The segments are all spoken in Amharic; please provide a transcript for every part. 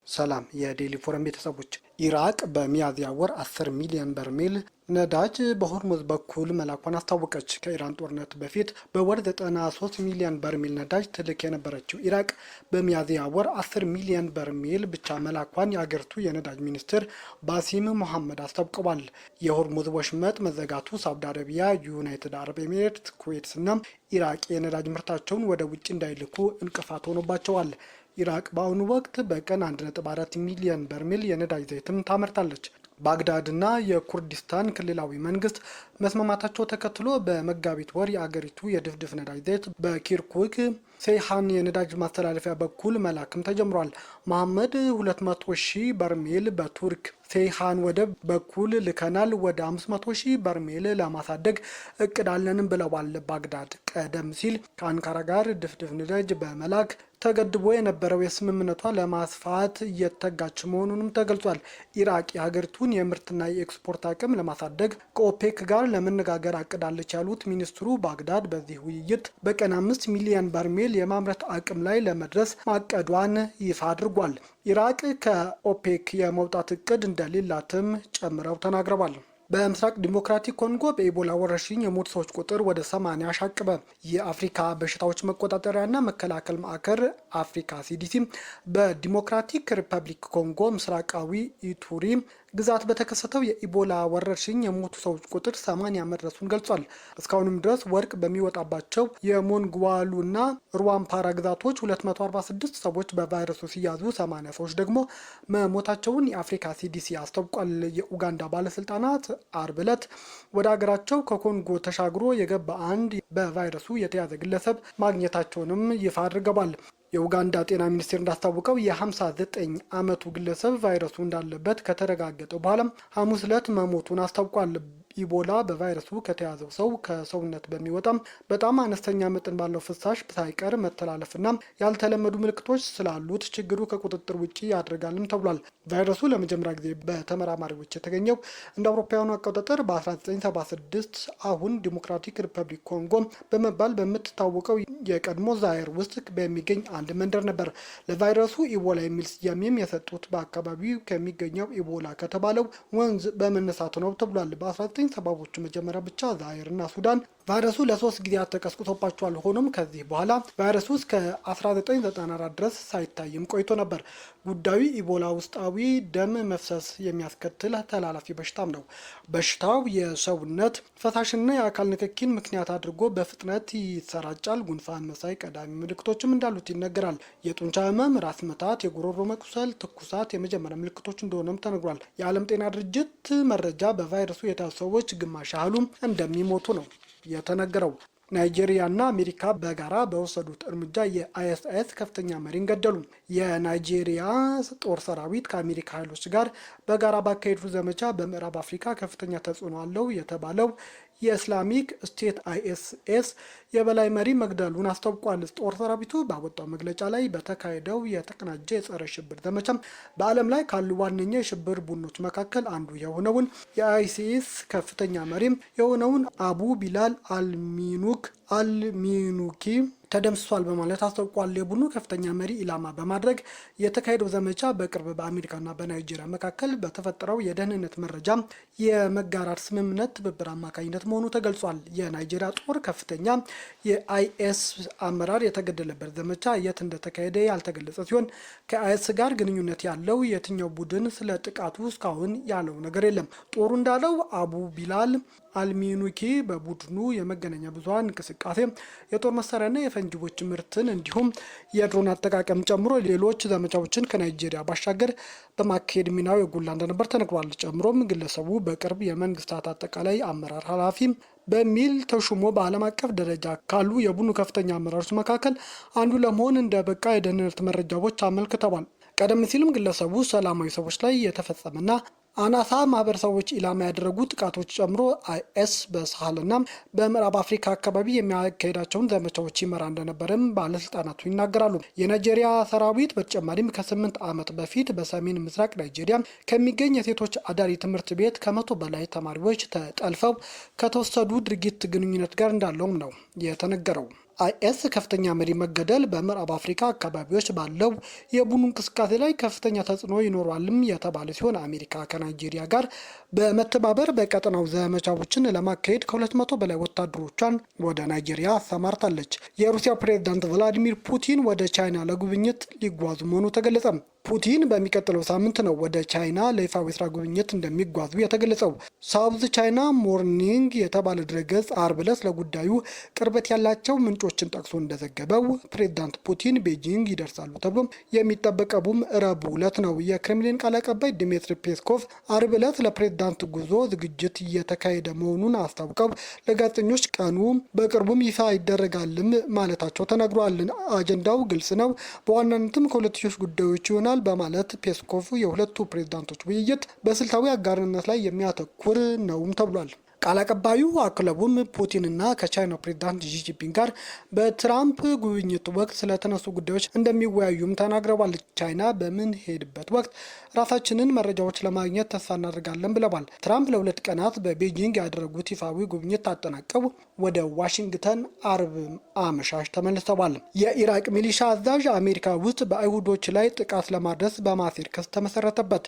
ሰላም የዴሊ ፎረም ቤተሰቦች፣ ኢራቅ በሚያዝያ ወር 10 ሚሊዮን በርሜል ነዳጅ በሆርሙዝ በኩል መላኳን አስታወቀች። ከኢራን ጦርነት በፊት በወር 93 ሚሊዮን በርሜል ነዳጅ ትልክ የነበረችው ኢራቅ በሚያዝያ ወር 10 ሚሊዮን በርሜል ብቻ መላኳን የአገሪቱ የነዳጅ ሚኒስትር ባሲም መሐመድ አስታውቀዋል። የሆርሙዝ ወሽመጥ መዘጋቱ ሳውዲ አረቢያ፣ ዩናይትድ አረብ ኤሚሬትስ፣ ኩዌትስ እና ኢራቅ የነዳጅ ምርታቸውን ወደ ውጭ እንዳይልኩ እንቅፋት ሆኖባቸዋል። ኢራቅ በአሁኑ ወቅት በቀን 1.4 ሚሊዮን በርሜል የነዳጅ ዘይትም ታመርታለች። ባግዳድና የኩርዲስታን ክልላዊ መንግስት መስማማታቸው ተከትሎ በመጋቢት ወር የአገሪቱ የድፍድፍ ነዳጅ ዘይት በኪርኩክ ሴይሃን የነዳጅ ማስተላለፊያ በኩል መላክም ተጀምሯል። መሐመድ 200,000 በርሜል በቱርክ ሴይሃን ወደብ በኩል ልከናል፣ ወደ 500,000 በርሜል ለማሳደግ እቅድ አለንም ብለዋል። ባግዳድ ቀደም ሲል ከአንካራ ጋር ድፍድፍ ነዳጅ በመላክ ተገድቦ የነበረው የስምምነቷ ለማስፋት እየተጋች መሆኑንም ተገልጿል። ኢራቅ የሀገሪቱን የምርትና የኤክስፖርት አቅም ለማሳደግ ከኦፔክ ጋር ለመነጋገር አቅዳለች ያሉት ሚኒስትሩ ባግዳድ በዚህ ውይይት በቀን 5 ሚሊዮን በርሜል የማምረት አቅም ላይ ለመድረስ ማቀዷን ይፋ አድርጓል። ኢራቅ ከኦፔክ የመውጣት እቅድ እንደሌላትም ጨምረው ተናግረዋል። በምስራቅ ዲሞክራቲክ ኮንጎ በኢቦላ ወረርሽኝ የሞቱ ሰዎች ቁጥር ወደ 80 አሻቀበ። የአፍሪካ በሽታዎች መቆጣጠሪያና መከላከል ማዕከል አፍሪካ ሲዲሲ በዲሞክራቲክ ሪፐብሊክ ኮንጎ ምስራቃዊ ኢቱሪ ግዛት በተከሰተው የኢቦላ ወረርሽኝ የሞቱ ሰዎች ቁጥር 80 መድረሱን ገልጿል። እስካሁንም ድረስ ወርቅ በሚወጣባቸው የሞንግዋሉና ሩዋምፓራ ግዛቶች 246 ሰዎች በቫይረሱ ሲያዙ 80 ሰዎች ደግሞ መሞታቸውን የአፍሪካ ሲዲሲ አስታውቋል። የኡጋንዳ ባለስልጣናት አርብ ዕለት ወደ ሀገራቸው ከኮንጎ ተሻግሮ የገባ አንድ በቫይረሱ የተያዘ ግለሰብ ማግኘታቸውንም ይፋ አድርገዋል። የኡጋንዳ ጤና ሚኒስቴር እንዳስታወቀው የ59 ዓመቱ ግለሰብ ቫይረሱ እንዳለበት ከተረጋገጠ በኋላ ሐሙስ ዕለት መሞቱን አስታውቋል። ኢቦላ በቫይረሱ ከተያዘው ሰው ከሰውነት በሚወጣም በጣም አነስተኛ መጠን ባለው ፍሳሽ ሳይቀር መተላለፍና ያልተለመዱ ምልክቶች ስላሉት ችግሩ ከቁጥጥር ውጪ ያደርጋልም ተብሏል። ቫይረሱ ለመጀመሪያ ጊዜ በተመራማሪዎች የተገኘው እንደ አውሮፓውያኑ አቆጣጠር በ1976 አሁን ዲሞክራቲክ ሪፐብሊክ ኮንጎ በመባል በምትታወቀው የቀድሞ ዛይር ውስጥ በሚገኝ አንድ መንደር ነበር። ለቫይረሱ ኢቦላ የሚል ስያሜም የሰጡት በአካባቢው ከሚገኘው ኢቦላ ከተባለው ወንዝ በመነሳቱ ነው ተብሏል። በ1970ዎቹ መጀመሪያ ብቻ ዛይርና ሱዳን ቫይረሱ ለ3 ጊዜያት ተከስቶባቸዋል። ሆኖም ከዚህ በኋላ ቫይረሱ እስከ 1994 ድረስ ሳይታይም ቆይቶ ነበር። ጉዳዩ ኢቦላ ውስጣዊ ደም መፍሰስ የሚያስከትል ተላላፊ በሽታም ነው። በሽታው የሰውነት ፈሳሽና የአካል ንክኪን ምክንያት አድርጎ በፍጥነት ይሰራጫል። ጉንፋን መሳይ ቀዳሚ ምልክቶችም እንዳሉት ይነገራል። የጡንቻ ህመም፣ ራስ መታት፣ የጉሮሮ መቁሰል፣ ትኩሳት የመጀመሪያ ምልክቶች እንደሆነም ተነግሯል። የዓለም ጤና ድርጅት መረጃ በቫይረሱ የተያዙ ሰዎች ግማሽ ያህሉ እንደሚሞቱ ነው የተነገረው። ናይጄሪያና አሜሪካ በጋራ በወሰዱት እርምጃ የአይኤስአይኤስ ከፍተኛ መሪን ገደሉ። የናይጄሪያ ጦር ሰራዊት ከአሜሪካ ኃይሎች ጋር በጋራ ባካሄዱት ዘመቻ በምዕራብ አፍሪካ ከፍተኛ ተጽዕኖ አለው የተባለው የእስላሚክ ስቴት አይኤስኤስ የበላይ መሪ መግደሉን አስታውቋል። ጦር ሰራዊቱ ባወጣው መግለጫ ላይ በተካሄደው የተቀናጀ የጸረ ሽብር ዘመቻ በዓለም ላይ ካሉ ዋነኛ የሽብር ቡድኖች መካከል አንዱ የሆነውን የአይሲስ ከፍተኛ መሪም የሆነውን አቡ ቢላል አልሚኑኪ ተደምስሷል በማለት አስታውቋል። የቡድኑ ከፍተኛ መሪ ኢላማ በማድረግ የተካሄደው ዘመቻ በቅርብ በአሜሪካና በናይጄሪያ መካከል በተፈጠረው የደህንነት መረጃ የመጋራት ስምምነት ትብብር አማካኝነት መሆኑ ተገልጿል። የናይጄሪያ ጦር ከፍተኛ የአይኤስ አመራር የተገደለበት ዘመቻ የት እንደተካሄደ ያልተገለጸ ሲሆን ከአይኤስ ጋር ግንኙነት ያለው የትኛው ቡድን ስለ ጥቃቱ እስካሁን ያለው ነገር የለም። ጦሩ እንዳለው አቡ ቢላል አልሚኑኪ በቡድኑ የመገናኛ ብዙኃን እንቅስቃሴ የጦር መሳሪያና የፈንጂዎች ምርትን እንዲሁም የድሮን አጠቃቀም ጨምሮ ሌሎች ዘመቻዎችን ከናይጄሪያ ባሻገር በማካሄድ ሚናው የጎላ እንደነበር ተነግሯል። ጨምሮም ግለሰቡ በቅርብ የመንግስታት አጠቃላይ አመራር ኃላፊ በሚል ተሹሞ በዓለም አቀፍ ደረጃ ካሉ የቡድኑ ከፍተኛ አመራሮች መካከል አንዱ ለመሆን እንደበቃ የደህንነት መረጃዎች አመልክተዋል። ቀደም ሲልም ግለሰቡ ሰላማዊ ሰዎች ላይ የተፈጸመና አናሳ ማህበረሰቦች ኢላማ ያደረጉ ጥቃቶች ጨምሮ አይኤስ በሳህልና በምዕራብ አፍሪካ አካባቢ የሚያካሄዳቸውን ዘመቻዎች ይመራ እንደነበረም ባለስልጣናቱ ይናገራሉ። የናይጄሪያ ሰራዊት በተጨማሪም ከ8 ዓመት በፊት በሰሜን ምስራቅ ናይጄሪያ ከሚገኝ የሴቶች አዳሪ ትምህርት ቤት ከ100 በላይ ተማሪዎች ተጠልፈው ከተወሰዱ ድርጊት ግንኙነት ጋር እንዳለውም ነው የተነገረው። የአይኤስ ከፍተኛ መሪ መገደል በምዕራብ አፍሪካ አካባቢዎች ባለው የቡድኑ እንቅስቃሴ ላይ ከፍተኛ ተጽዕኖ ይኖራልም የተባለ ሲሆን አሜሪካ ከናይጄሪያ ጋር በመተባበር በቀጠናው ዘመቻዎችን ለማካሄድ ከ200 በላይ ወታደሮቿን ወደ ናይጄሪያ አሰማርታለች። የሩሲያ ፕሬዝዳንት ቭላዲሚር ፑቲን ወደ ቻይና ለጉብኝት ሊጓዙ መሆኑ ተገለጸ። ፑቲን በሚቀጥለው ሳምንት ነው ወደ ቻይና ለይፋዊ ስራ ጉብኝት እንደሚጓዙ የተገለጸው። ሳውዝ ቻይና ሞርኒንግ የተባለ ድረገጽ አርብ ዕለት ለጉዳዩ ቅርበት ያላቸው ምንጮችን ጠቅሶ እንደዘገበው ፕሬዝዳንት ፑቲን ቤጂንግ ይደርሳሉ ተብሎ የሚጠበቀውም ረቡዕ ዕለት ነው። የክሬምሊን ቃል አቀባይ ዲሚትሪ ፔስኮቭ አርብ ዕለት ለፕሬዝዳንት ጉዞ ዝግጅት እየተካሄደ መሆኑን አስታውቀው ለጋዜጠኞች ቀኑ በቅርቡም ይፋ ይደረጋልም ማለታቸው ተናግሯል። አጀንዳው ግልጽ ነው፣ በዋናነትም ከሁለትዮሽ ጉዳዮች ይሆናል በማለት ፔስኮቭ የሁለቱ ፕሬዝዳንቶች ውይይት በስልታዊ አጋርነት ላይ የሚያተኩር ነውም ተብሏል። ቃል አቀባዩ አክለቡም ፑቲንና ከቻይናው ፕሬዝዳንት ጂጂፒንግ ጋር በትራምፕ ጉብኝቱ ወቅት ስለተነሱ ጉዳዮች እንደሚወያዩም ተናግረዋል። ቻይና በምንሄድበት ወቅት ራሳችንን መረጃዎች ለማግኘት ተስፋ እናደርጋለን ብለዋል። ትራምፕ ለ2 ቀናት በቤጂንግ ያደረጉት ይፋዊ ጉብኝት ታጠናቀው ወደ ዋሽንግተን አርብ አመሻሽ ተመልሰዋል። የኢራቅ ሚሊሻ አዛዥ አሜሪካ ውስጥ በአይሁዶች ላይ ጥቃት ለማድረስ በማሴር ክስ ተመሰረተበት።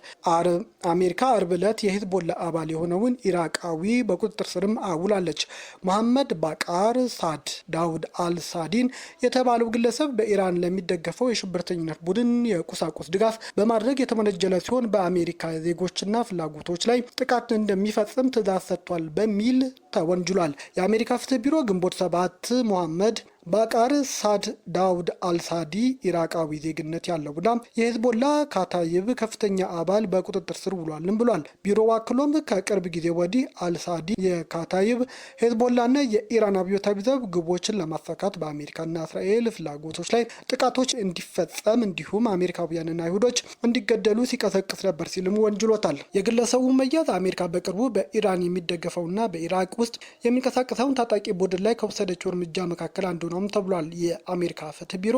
አሜሪካ አርብ ዕለት የሂዝቦላ አባል የሆነውን ኢራቃዊ በቁጥጥር ስርም አውላለች። መሐመድ ባቃር ሳድ ዳውድ አልሳዲን የተባለው ግለሰብ በኢራን ለሚደገፈው የሽብርተኝነት ቡድን የቁሳቁስ ድጋፍ በማድረግ የተመነጀለ ሲሆን በአሜሪካ ዜጎችና ፍላጎቶች ላይ ጥቃት እንደሚፈጽም ትዕዛዝ ሰጥቷል በሚል ተወንጅሏል። የአሜሪካ ፍትህ ቢሮ ግንቦት 7 መሐመድ ባቃር ሳድ ዳውድ አልሳዲ ኢራቃዊ ዜግነት ያለውና የሂዝቦላ ካታይብ ከፍተኛ አባል በቁጥጥር ስር ውሏልም ብሏል። ቢሮው አክሎም ከቅርብ ጊዜ ወዲህ አልሳዲ የካታይብ ሂዝቦላና የኢራን አብዮታዊ ዘብ ግቦችን ለማሳካት በአሜሪካና እስራኤል ፍላጎቶች ላይ ጥቃቶች እንዲፈጸም እንዲሁም አሜሪካውያንና አይሁዶች እንዲገደሉ ሲቀሰቅስ ነበር ሲልም ወንጅሎታል። የግለሰቡ መያዝ አሜሪካ በቅርቡ በኢራን የሚደገፈውና በኢራቅ ውስጥ የሚንቀሳቀሰውን ታጣቂ ቡድን ላይ ከወሰደችው እርምጃ መካከል አንዱ ነው ተብሏል። የአሜሪካ ፍትህ ቢሮ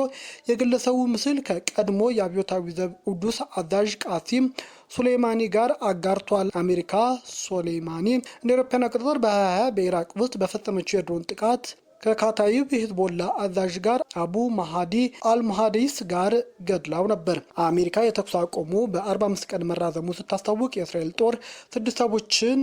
የግለሰቡ ምስል ከቀድሞ የአብዮታዊ ዘብ ቅዱስ አዛዥ ቃሲም ሱሌማኒ ጋር አጋርቷል። አሜሪካ ሱሌማኒ እንደ አውሮፓውያን አቆጣጠር በ2020 በኢራቅ ውስጥ በፈጸመችው የድሮን ጥቃት ከካታይብ የሂዝቦላ አዛዥ ጋር አቡ ማሃዲ አልሙሃዲስ ጋር ገድላው ነበር። አሜሪካ የተኩስ አቁሙ በ45 ቀን መራዘሙ ስታስታውቅ የእስራኤል ጦር 6 ሰዎችን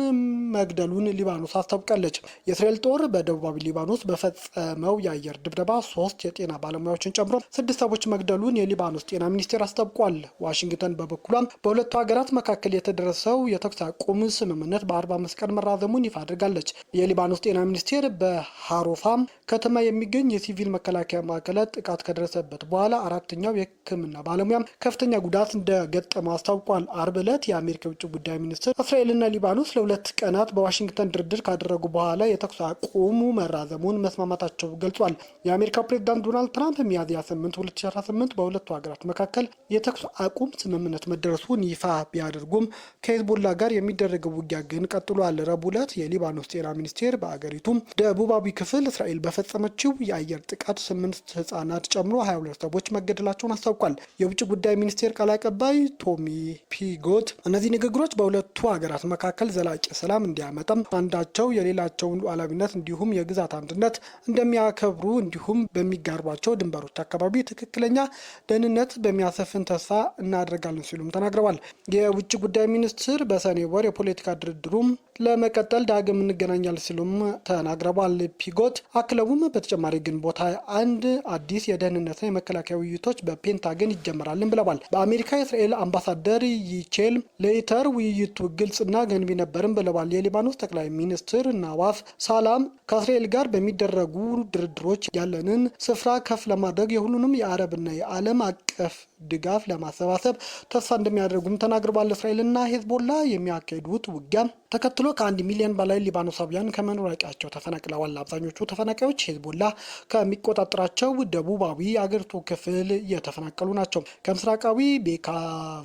መግደሉን ሊባኖስ አስታውቃለች። የእስራኤል ጦር በደቡባዊ ሊባኖስ በፈጸመው የአየር ድብደባ 3 የጤና ባለሙያዎችን ጨምሮ 6 ሰዎች መግደሉን የሊባኖስ ጤና ሚኒስቴር አስታውቋል። ዋሽንግተን በበኩሏም በሁለቱ ሀገራት መካከል የተደረሰው የተኩስ አቁም ስምምነት በ45 ቀን መራዘሙን ይፋ አድርጋለች። የሊባኖስ ጤና ሚኒስቴር በሃሮፋም ከተማ የሚገኝ የሲቪል መከላከያ ማዕከላት ጥቃት ከደረሰበት በኋላ 4ኛው የሕክምና ባለሙያም ከፍተኛ ጉዳት እንደገጠመው አስታውቋል። አርብ ዕለት የአሜሪካ የውጭ ጉዳይ ሚኒስትር እስራኤልና ሊባኖስ ለ2 ቀናት በዋሽንግተን ድርድር ካደረጉ በኋላ የተኩስ አቁሙ መራዘሙን መስማማታቸው ገልጿል። የአሜሪካው ፕሬዝዳንት ዶናልድ ትራምፕ ሚያዝያ 8 2018 በሁለቱ ሀገራት መካከል የተኩስ አቁም ስምምነት መደረሱን ይፋ ቢያደርጉም ከሂዝቦላ ጋር የሚደረገው ውጊያ ግን ቀጥሏል። ረቡዕ ዕለት የሊባኖስ ጤና ሚኒስቴር በአገሪቱ ደቡባዊ ክፍል እስራኤል በፈጸመችው የአየር ጥቃት 8 ህጻናት ጨምሮ 22 ሰዎች መገደላቸውን አስታውቋል። የውጭ ጉዳይ ሚኒስቴር ቃል አቀባይ ቶሚ ፒጎት እነዚህ ንግግሮች በሁለቱ ሀገራት መካከል ዘላቂ ሰላም እንዲያመጣም አንዳቸው የሌላቸውን ሉዓላዊነት እንዲሁም የግዛት አንድነት እንደሚያከብሩ እንዲሁም በሚጋሯቸው ድንበሮች አካባቢ ትክክለኛ ደህንነት በሚያሰፍን ተስፋ እናደርጋለን ሲሉም ተናግረዋል። የውጭ ጉዳይ ሚኒስትር በሰኔ ወር የፖለቲካ ድርድሩም ለመቀጠል ዳግም እንገናኛለን ሲሉም ተናግረዋል። ፒጎት አክለውም በተጨማሪ ግንቦት 21 አዲስ የደህንነትና የመከላከያ ውይይቶች በፔንታገን ይጀምራልን ብለዋል። በአሜሪካ የእስራኤል አምባሳደር ይቼል ሌተር ውይይቱ ግልጽና ገንቢ ነበርም ብለዋል። የሊባኖስ ጠቅላይ ሚኒስትር ናዋፍ ሳላም ከእስራኤል ጋር በሚደረጉ ድርድሮች ያለንን ስፍራ ከፍ ለማድረግ የሁሉንም የአረብና የዓለም አቀፍ ድጋፍ ለማሰባሰብ ተስፋ እንደሚያደርጉም ተናግረዋል። እስራኤልና ሂዝቦላ የሚያካሂዱት ውጊያ ተከትሎ ከ1 ሚሊዮን በላይ ሊባኖሳውያን ከመኖሪያ ቀያቸው ተፈናቅለዋል። አብዛኞቹ ተፈናቃዮች ሂዝቦላ ከሚቆጣጠራቸው ደቡባዊ የአገሪቱ ክፍል የተፈናቀሉ ናቸው። ከምስራቃዊ ቤካ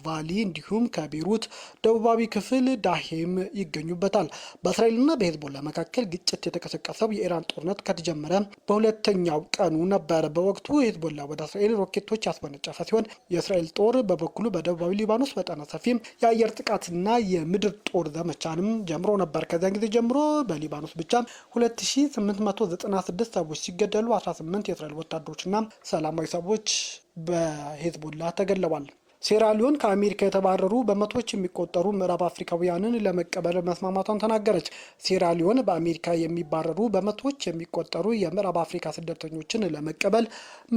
ቫሊ እንዲሁም ከቤሩት ደቡባዊ ክፍል ዳሄም ይገኙበታል። በእስራኤልና በሂዝቦላ መካከል ግጭት የተቀሰቀሰው የኢራን ጦርነት ከተጀመረ በሁለተኛው ቀኑ ነበር። በወቅቱ ሂዝቦላ ወደ እስራኤል ሮኬቶች ያስወነጨፈ ሲሆን የእስራኤል ጦር በበኩሉ በደቡባዊ ሊባኖስ መጠነ ሰፊም የአየር ጥቃትና የምድር ጦር ዘመቻንም ጀምሮ ነበር። ከዚያን ጊዜ ጀምሮ በሊባኖስ ብቻ 2896 ሰዎች ሲገደሉ 18 የእስራኤል ወታደሮችና ሰላማዊ ሰዎች በሄዝቦላ ተገድለዋል። ሴራሊዮን ከአሜሪካ የተባረሩ በመቶዎች የሚቆጠሩ ምዕራብ አፍሪካውያንን ለመቀበል መስማማቷን ተናገረች። ሴራሊዮን በአሜሪካ የሚባረሩ በመቶዎች የሚቆጠሩ የምዕራብ አፍሪካ ስደተኞችን ለመቀበል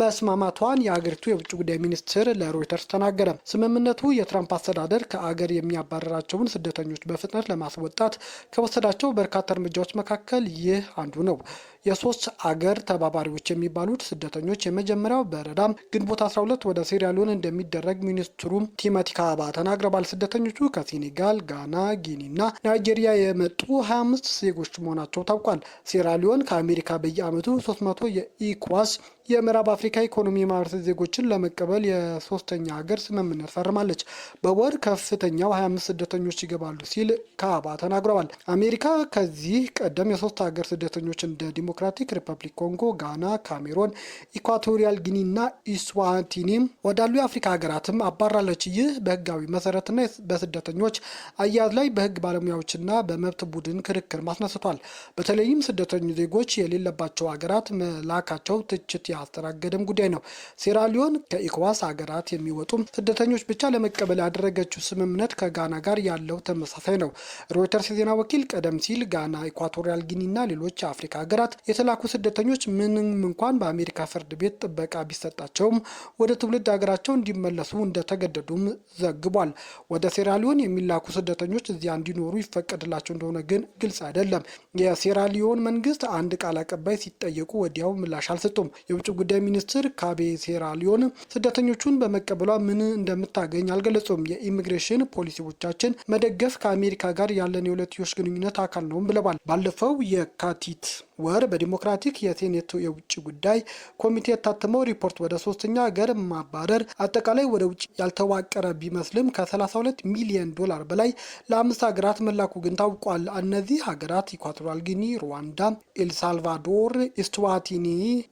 መስማማቷን የአገሪቱ የውጭ ጉዳይ ሚኒስትር ለሮይተርስ ተናገረ። ስምምነቱ የትራምፕ አስተዳደር ከአገር የሚያባረራቸውን ስደተኞች በፍጥነት ለማስወጣት ከወሰዳቸው በርካታ እርምጃዎች መካከል ይህ አንዱ ነው። የሶስት አገር ተባባሪዎች የሚባሉት ስደተኞች የመጀመሪያው በረራ ግንቦት 12 ወደ ሴራሊዮን እንደሚደረግ ሚኒስትሩ ቲሞቲ ካባ ተናግረዋል። ስደተኞቹ ከሴኔጋል፣ ጋና፣ ጊኒ እና ናይጄሪያ የመጡ 25 ዜጎች መሆናቸው ታውቋል። ሴራሊዮን ከአሜሪካ በየዓመቱ 300 የኢኳስ የምዕራብ አፍሪካ ኢኮኖሚ ማህበረሰብ ዜጎችን ለመቀበል የሶስተኛ ሀገር ስምምነት ፈርማለች። በወር ከፍተኛው 25 ስደተኞች ይገባሉ ሲል ካባ ተናግረዋል። አሜሪካ ከዚህ ቀደም የሶስት ሀገር ስደተኞች እንደ ዲሞክራቲክ ሪፐብሊክ ኮንጎ፣ ጋና፣ ካሜሮን፣ ኢኳቶሪያል ጊኒ እና ኢስዋቲኒ ወዳሉ የአፍሪካ ሀገራትም አባራለች። ይህ በህጋዊ መሰረትና በስደተኞች አያያዝ ላይ በህግ ባለሙያዎችና በመብት ቡድን ክርክር ማስነስቷል። በተለይም ስደተኞች ዜጎች የሌለባቸው ሀገራት መላካቸው ትችት ያስተናገደም ጉዳይ ነው። ሴራሊዮን ከኢኮዋስ ሀገራት የሚወጡ ስደተኞች ብቻ ለመቀበል ያደረገችው ስምምነት ከጋና ጋር ያለው ተመሳሳይ ነው። ሮይተርስ የዜና ወኪል ቀደም ሲል ጋና፣ ኢኳቶሪያል ጊኒ እና ሌሎች የአፍሪካ ሀገራት የተላኩ ስደተኞች ምንም እንኳን በአሜሪካ ፍርድ ቤት ጥበቃ ቢሰጣቸውም ወደ ትውልድ ሀገራቸው እንዲመለሱ እንደተገደዱም ዘግቧል። ወደ ሴራሊዮን የሚላኩ ስደተኞች እዚያ እንዲኖሩ ይፈቀድላቸው እንደሆነ ግን ግልጽ አይደለም። የሴራሊዮን መንግስት አንድ ቃል አቀባይ ሲጠየቁ ወዲያው ምላሽ አልሰጡም። የውጭ ጉዳይ ሚኒስትር ካቤ ሴራሊዮን ስደተኞቹን በመቀበሏ ምን እንደምታገኝ አልገለጹም። የኢሚግሬሽን ፖሊሲዎቻችን መደገፍ ከአሜሪካ ጋር ያለን የሁለትዮሽ ግንኙነት አካል ነው ብለዋል። ባለፈው የካቲት ወር በዲሞክራቲክ የሴኔቱ የውጭ ጉዳይ ኮሚቴ የታተመው ሪፖርት ወደ ሶስተኛ ሀገር ማባረር አጠቃላይ ወደ ውጭ ያልተዋቀረ ቢመስልም ከ32 ሚሊዮን ዶላር በላይ ለአምስት ሀገራት መላኩ ግን ታውቋል። እነዚህ ሀገራት ኢኳቶሪያል ጊኒ፣ ሩዋንዳ፣ ኤልሳልቫዶር፣ ኢስዋቲኒ፣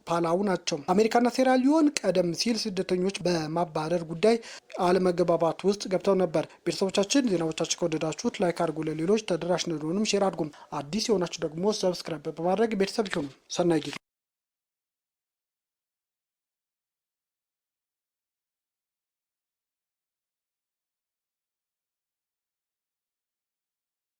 ፓላው ናቸው። አሜሪካና ሴራሊዮን ቀደም ሲል ስደተኞች በማባረር ጉዳይ አለመግባባት ውስጥ ገብተው ነበር። ቤተሰቦቻችን ዜናዎቻችን ከወደዳችሁት ላይክ አድርጉ፣ ለሌሎች ተደራሽ እንዲሆንም ሼር አድርጉም። አዲስ የሆናችሁ ደግሞ ሰብስክራይብ በማድረግ ቤተሰብ ይሁኑ። ሰናይ ጊዜ